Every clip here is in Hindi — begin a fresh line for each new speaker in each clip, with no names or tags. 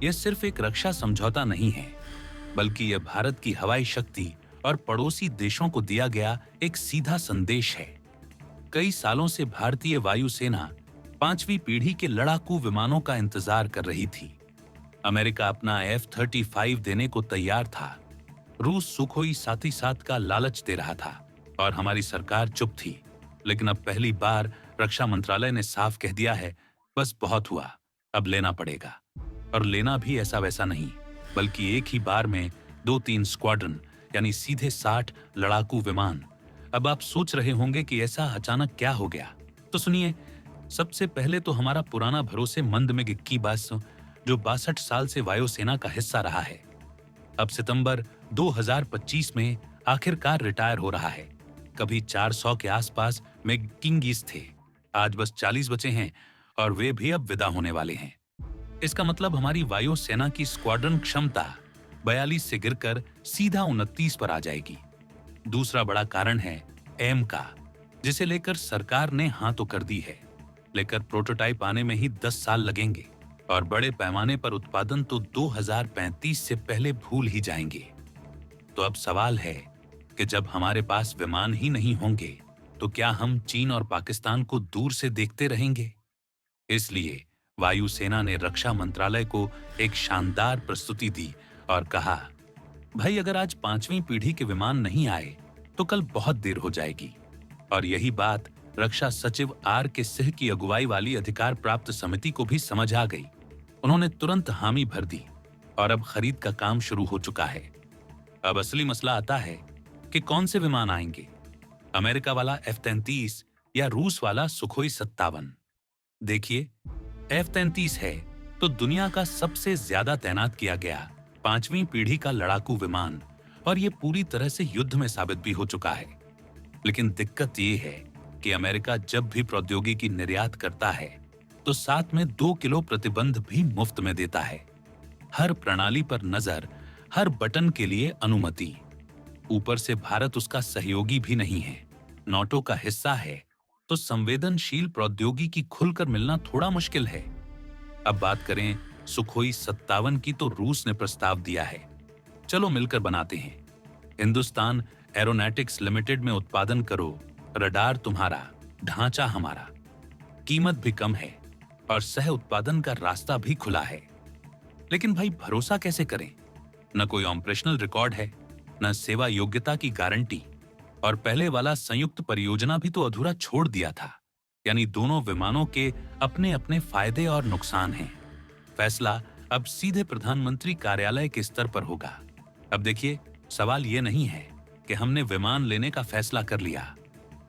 यह सिर्फ एक रक्षा समझौता नहीं है, बल्कि यह भारत की हवाई शक्ति और पड़ोसी देशों को दिया गया एक सीधा संदेश है। कई सालों से भारतीय वायुसेना 5वीं पीढ़ी के लड़ाकू विमानों का इंतजार कर रही थी। अमेरिका अपना F-35 देने को तैयार था, रूस सुखोई 7 का लालच दे रहा था और हमारी सरकार चुप थी। लेकिन अब पहली बार रक्षा मंत्रालय ने साफ कह दिया है, बस बहुत हुआ, अब लेना पड़ेगा। और लेना भी ऐसा वैसा नहीं, बल्कि एक ही बार में 2-3 स्क्वाड्रन, यानी सीधे 60 लड़ाकू विमान। अब आप सोच रहे होंगे कि ऐसा अचानक क्या हो गया, तो सुनिए। सबसे पहले तो हमारा पुराना भरोसेमंद में गिक्की बस, जो 62 साल से वायुसेना का हिस्सा रहा है, अब सितंबर 2025 में आखिरकार रिटायर हो रहा है। कभी 400 के आसपास में किंगीस थे, आज बस 40 बचे हैं और वे भी अब विदा होने वाले हैं। इसका मतलब हमारी वायुसेना की स्क्वाड्रन क्षमता 42 से गिरकर सीधा 29 पर आ जाएगी। दूसरा बड़ा कारण है एम का, जिसे लेकर सरकार ने हाँ तो कर दी है, लेकर प्रोटोटाइप आने में ही 10 साल लगेंगे और बड़े पैमाने पर उत्पादन तो 2035 से पहले भूल ही जाएंगे। तो अब सवाल है कि जब हमारे पास विमान ही नहीं होंगे, तो क्या हम चीन और पाकिस्तान को दूर से देखते रहेंगे? इसलिए वायुसेना ने रक्षा मंत्रालय को एक शानदार प्रस्तुति दी और कहा, भाई अगर आज 5वीं पीढ़ी के विमान नहीं आए तो कल बहुत देर हो जाएगी। और यही बात रक्षा सचिव आर के सिंह की अगुवाई वाली अधिकार प्राप्त समिति को भी समझ आ गई। उन्होंने तुरंत हामी भर दी और अब खरीद का काम शुरू हो चुका है। अब असली मसला आता है कि कौन से विमान आएंगे, अमेरिका वाला F-33 या रूस वाला सुखोई 57। देखिए, F-33 है तो दुनिया का सबसे ज्यादा तैनात किया गया 5वीं पीढ़ी का लड़ाकू विमान, और यह पूरी तरह से युद्ध में साबित भी हो चुका है। लेकिन दिक्कत यह है कि अमेरिका जब भी प्रौद्योगिकी निर्यात करता है तो साथ में 2 किलो प्रतिबंध भी मुफ्त में देता है। हर प्रणाली पर नजर, हर बटन के लिए अनुमति। ऊपर से भारत उसका सहयोगी भी नहीं है, नाटो का हिस्सा है, तो संवेदनशील प्रौद्योगिकी खुलकर मिलना थोड़ा मुश्किल है। अब बात करें सुखोई 57 की, तो रूस ने प्रस्ताव दिया है, चलो मिलकर बनाते हैं। हिंदुस्तान एरोनॉटिक्स लिमिटेड में उत्पादन करो, रडार तुम्हारा, ढांचा हमारा, कीमत भी कम है और सह उत्पादन का रास्ता भी खुला है। लेकिन भाई भरोसा कैसे करें? न कोई ऑपरेशनल रिकॉर्ड है, न सेवा योग्यता की गारंटी, और पहले वाला संयुक्त परियोजना भी तो अधूरा छोड़ दिया था। यानी दोनों विमानों के अपने अपने फायदे और नुकसान हैं। फैसला अब सीधे प्रधानमंत्री कार्यालय के स्तर पर होगा। अब देखिए, सवाल ये नहीं है कि हमने विमान लेने का फैसला कर लिया।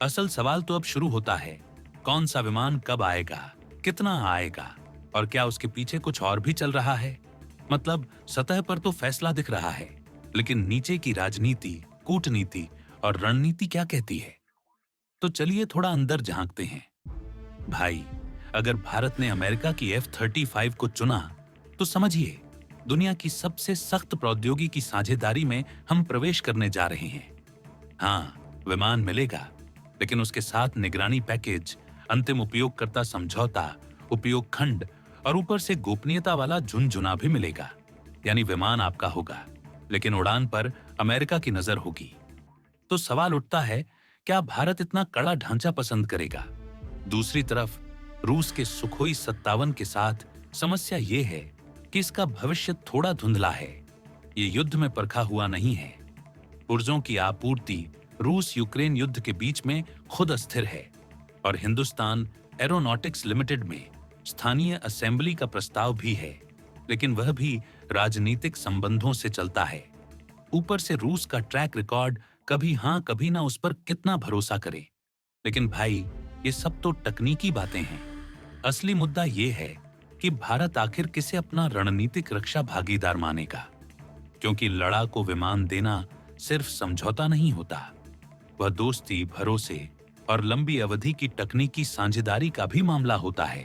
असल सवाल तो अब शुरू होता है, कौन सा विमान कब आएगा, कितना आएगा, और क्या उसके पीछे कुछ और भी चल रहा है। मतलब सतह पर तो फैसला दिख रहा है, लेकिन नीचे की राजनीति, कूटनीति और रणनीति क्या कहती है? तो चलिए थोड़ा अंदर झांकते हैं। भाई, अगर भारत ने अमेरिका की F-35 को चुना, तो समझिए दुनिया की सबसे सख्त प्रौद्योगिकी साझेदारी में हम प्रवेश करने जा रहे हैं। हाँ, विमान मिलेगा, लेकिन उसके साथ निगरानी पैकेज, अंतिम उपयोगकर्ता समझौता, उपयोग खंड और ऊपर से गोपनीयता वाला झुनझुना भी मिलेगा। यानी विमान आपका होगा, लेकिन उड़ान पर अमेरिका की नजर होगी। तो सवाल उठता है, क्या भारत इतना कड़ा ढांचा पसंद करेगा? दूसरी तरफ रूस के सुखोई 57 के साथ समस्या ये है कि इसका भविष्य थोड़ा धुंधला है। ये युद्ध में परखा हुआ नहीं है। पुर्जों की आपूर्ति रूस यूक्रेन युद्ध के बीच में खुद अस्थिर है, और हिंदुस्तान एरोनॉटिक्स लिमिटेड में स्थानीय असेंबली का प्रस्ताव भी है, लेकिन वह भी राजनीतिक संबंधों से चलता है। ऊपर से रूस का ट्रैक रिकॉर्ड, कभी हां कभी ना, उस पर कितना भरोसा करे। लेकिन भाई, ये सब तो तकनीकी बातें हैं। असली मुद्दा ये है कि भारत आखिर किसे अपना रणनीतिक रक्षा भागीदार मानेगा, क्योंकि लड़ाकू विमान देना सिर्फ समझौता नहीं होता, वह दोस्ती, भरोसे और लंबी अवधि की तकनीकी साझेदारी का भी मामला होता है।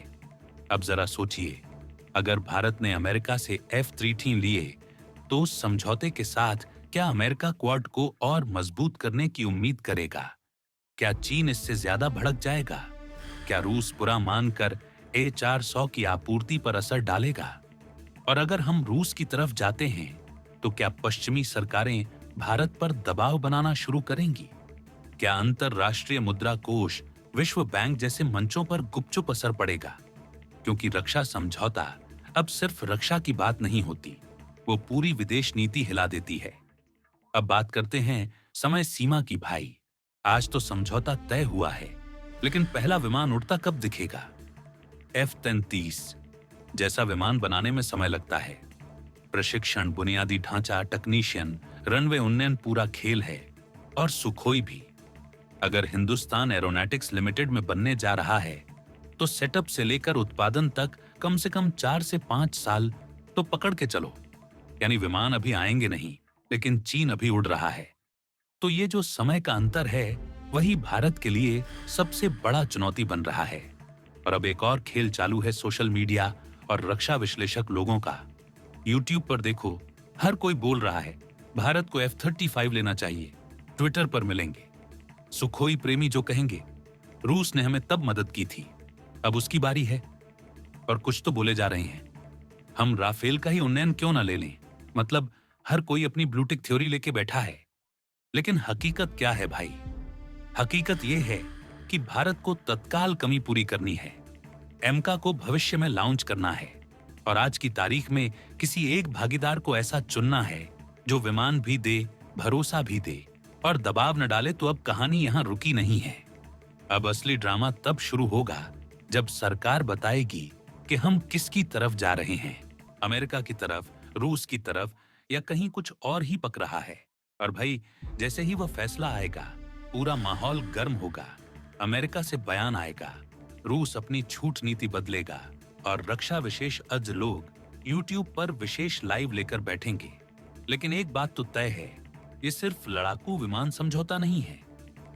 अब जरा सोचिए, अगर भारत ने अमेरिका से F-13 लिए, तो उस समझौते के साथ क्या अमेरिका क्वाड को और मजबूत करने की उम्मीद करेगा? क्या चीन इससे ज्यादा भड़क जाएगा? क्या रूस बुरा मानकर A-400 की आपूर्ति पर असर डालेगा? और अगर हम रूस की तरफ जाते हैं तो क्या पश्चिमी सरकारें भारत पर दबाव बनाना शुरू करेंगी? क्या अंतरराष्ट्रीय मुद्रा कोष, विश्व बैंक जैसे मंचों पर गुपचुप असर पड़ेगा? क्योंकि रक्षा समझौता अब सिर्फ रक्षा की बात नहीं होती, वो पूरी विदेश नीति हिला देती है। अब बात करते हैं समय सीमा की भाई। आज तो समझौता तय हुआ है, लेकिन पहला विमान उड़ता कब दिखेगा? F-33 जैसा विमान बनाने में समय लगता है। प्रशिक्षण, बुनियादी ढांचा, टेक्नीशियन, रनवे उन्नयन पूरा खेल है। और सुखोई भी। अगर हिंदुस्तान एरोनॉटिक्स लिमिटेड में बनने जा रहा है तो सेटअप से लेकर उत्पादन तक कम से कम 4 से 5 साल तो पकड़ के चलो। यानी विमान अभी आएंगे नहीं, लेकिन चीन अभी उड़ रहा है। तो ये जो समय का अंतर है, वही भारत के लिए सबसे बड़ा चुनौती बन रहा है। और अब एक और खेल चालू है सोशल मीडिया और रक्षा विश्लेषक लोगों का। यूट्यूब पर देखो, हर कोई बोल रहा है भारत को F-35 लेना चाहिए। ट्विटर पर मिलेंगे सुखोई प्रेमी जो कहेंगे रूस ने हमें तब मदद की थी, अब उसकी बारी है। और कुछ तो बोले जा रहे हैं हम राफेल का ही उन्नयन क्यों ना ले लें। मतलब हर कोई अपनी ब्लूटिक थ्योरी लेके बैठा है। लेकिन हकीकत क्या है भाई? हकीकत यह है कि भारत को तत्काल कमी पूरी करनी है, एमका को भविष्य में लॉन्च करना है और आज की तारीख में किसी एक भागीदार को ऐसा चुनना है जो विमान भी दे, भरोसा भी दे और दबाव न डाले। तो अब कहानी यहां रुकी नहीं है। अब असली ड्रामा तब शुरू होगा जब सरकार बताएगी कि हम किसकी तरफ जा रहे हैं, अमेरिका की तरफ, रूस की तरफ या कहीं कुछ और ही पक रहा है। और भाई, जैसे ही वह फैसला आएगा, पूरा माहौल गर्म होगा। अमेरिका से बयान आएगा, रूस अपनी छूट नीति बदलेगा और रक्षा विशेष अज लोग यूट्यूब पर विशेष लाइव लेकर बैठेंगे। लेकिन एक बात तो तय है, ये सिर्फ लड़ाकू विमान समझौता नहीं है।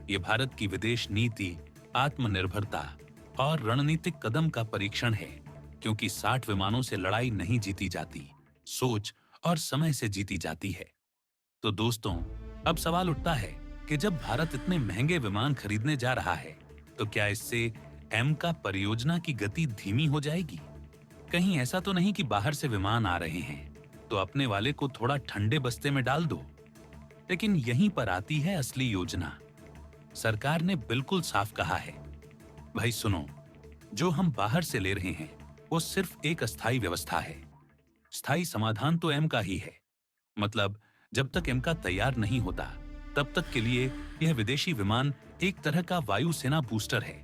ये भारत की विदेश नीति, आत्मनिर्भरता और रणनीतिक कदम का परीक्षण है। क्योंकि 60 विमानों से लड़ाई नहीं जीती जाती, सोच और समय से जीती जाती है। तो दोस्तों, अब सवाल उठता है कि जब भारत इतने महंगे विमान खरीदने जा रहा है, तो क्या इससे एमका परियोजना की गति धीमी हो जाएगी? कहीं ऐसा तो नहीं कि बाहर से विमान आ रहे हैं तो अपने वाले को थोड़ा ठंडे बस्ते में डाल दो। लेकिन यहीं पर आती है असली योजना। सरकार ने बिल्कुल साफ कहा है, भाई सुनो, जो हम बाहर से ले रहे हैं वो सिर्फ एक अस्थायी व्यवस्था है। स्थायी समाधान तो एमका ही है। मतलब जब तक एमका तैयार नहीं होता, तब तक के लिए यह विदेशी विमान एक तरह का वायुसेना बूस्टर है।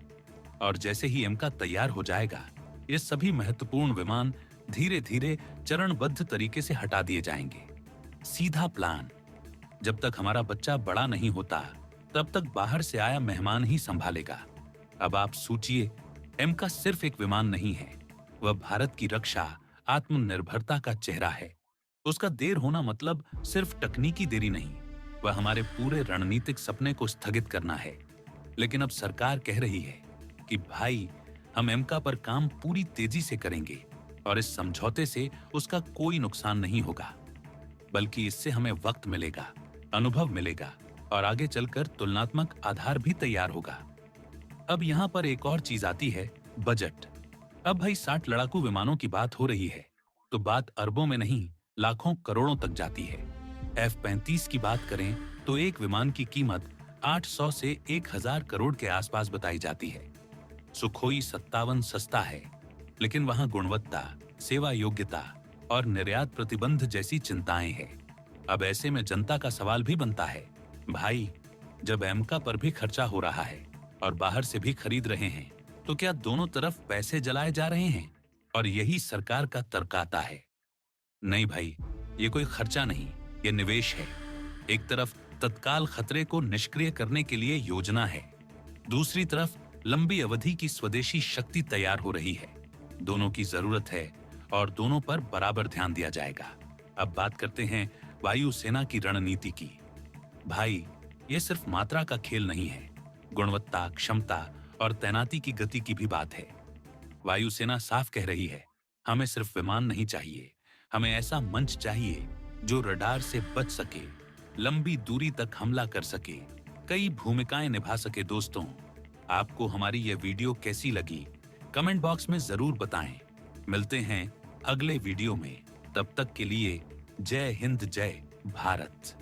और जैसे ही एमका तैयार हो जाएगा, ये सभी महत्वपूर्ण विमान धीरे धीरे चरणबद्ध तरीके से हटा दिए जाएंगे। सीधा प्लान। जब तक हमारा बच्चा बड़ा नहीं होता, तब तक बाहर से आया मेहमान ही संभालेगा। अब आप सोचिए, एमका सिर्फ एक विमान नहीं है, वह भारत की रक्षा, आत्मनिर्भरता का चेहरा है। उसका देर होना मतलब सिर्फ तकनीकी देरी नहीं, वह हमारे पूरे रणनीतिक सपने को स्थगित करना है। लेकिन अब सरकार कह रही है कि भाई, हम एमका पर काम पूरी तेजी से करेंगे और इस समझौते से उसका कोई नुकसान नहीं होगा, बल्कि इससे हमें वक्त मिलेगा, अनुभव मिलेगा और आगे चलकर तुलनात्मक आधार भी तैयार होगा। अब यहाँ पर एक और चीज आती है, बजट। अब भाई 60 लड़ाकू विमानों की बात हो रही है तो बात अरबों में नहीं, लाखों करोड़ों तक जाती है। F-35 की बात करें तो एक विमान की कीमत 800 से 1000 करोड़ के आसपास बताई जाती है। सुखोई 57 सस्ता है, लेकिन वहां गुणवत्ता, सेवा योग्यता और निर्यात प्रतिबंध जैसी चिंताएं हैं। अब ऐसे में जनता का सवाल भी बनता है, भाई जब एमका पर भी खर्चा हो रहा है और बाहर से भी खरीद रहे हैं, तो क्या दोनों तरफ पैसे जलाए जा रहे हैं? और यही सरकार का तर्क आता है, नहीं भाई, ये कोई खर्चा नहीं, ये निवेश है। एक तरफ तत्काल खतरे को निष्क्रिय करने के लिए योजना है, दूसरी तरफ लंबी अवधि की स्वदेशी शक्ति तैयार हो रही है। दोनों की जरूरत है और दोनों पर बराबर ध्यान दिया जाएगा। अब बात करते हैं वायुसेना की रणनीति की। भाई, ये सिर्फ मात्रा का खेल नहीं है, गुणवत्ता, क्षमता और तैनाती की गति की भी बात है। वायुसेना साफ कह रही है, हमें सिर्फ विमान नहीं चाहिए, हमें ऐसा मंच चाहिए जो रडार से बच सके, लंबी दूरी तक हमला कर सके, कई भूमिकाएं निभा सके। दोस्तों, आपको हमारी यह वीडियो कैसी लगी, कमेंट बॉक्स में जरूर बताएं। मिलते हैं अगले वीडियो में। तब तक के लिए जय हिंद, जय भारत।